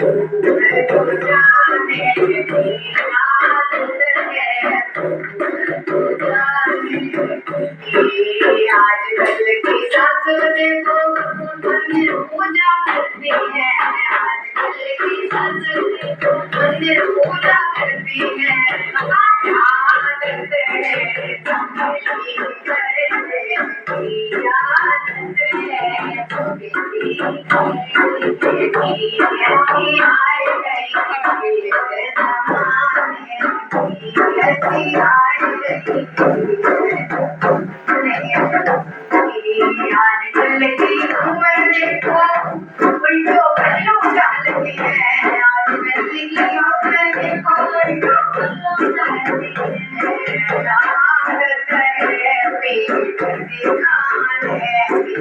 आजकल की सासू देखो मंदिर पूजा करती है। आजकल की सासू देखो मंदिर पूजा करती है। आदत है संभली करे आदत है संभली आए गई जमाने ऐसी आए गई आजकल की उम्र देखो उल्टो पल्लू डालती है। आजकल की उम्र देखो उल्टो पल्लू डालती है। आदत है पेट दिखाने की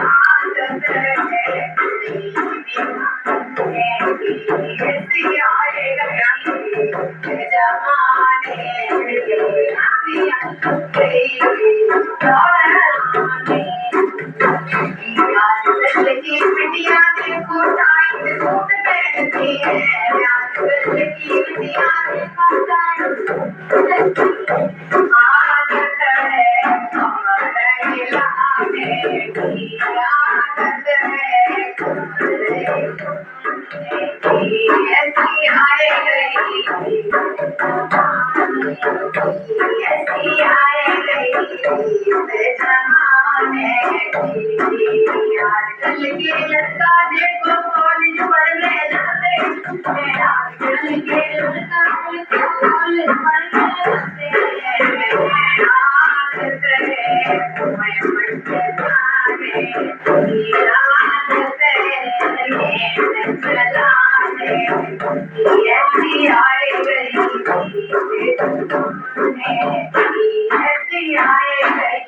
आदत है पेट दिखाने की ऐसी आए गई जमाने आजकल की बिटिया देखो टाइट सूट पहनती है। आजकल की बिटिया देखो टाइट सूट पहनती है। आदत है कमर हिलाने की आदत है कमर हिलाने की ऐसी आए गई ऐसी आए गई जमाने की। आजकल के लड़का देखो कॉलेज पढ़ने जाते हैं। आजकल के लड़का देखो कॉलेज पढ़ने जाते हैं। आदत है मैं पढ़ते जाने की आदत है लेन चलाने की ऐसी आए गई ऐसी आए गई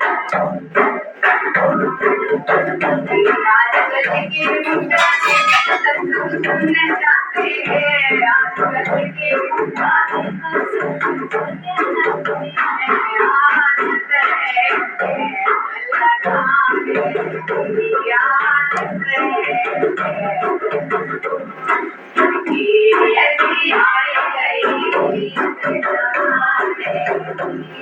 आजकल के मुद्दा सुनने जाते हैं। आजकल के मुद्दा सुनने जाते हैं। आदत है लगाने की आदत है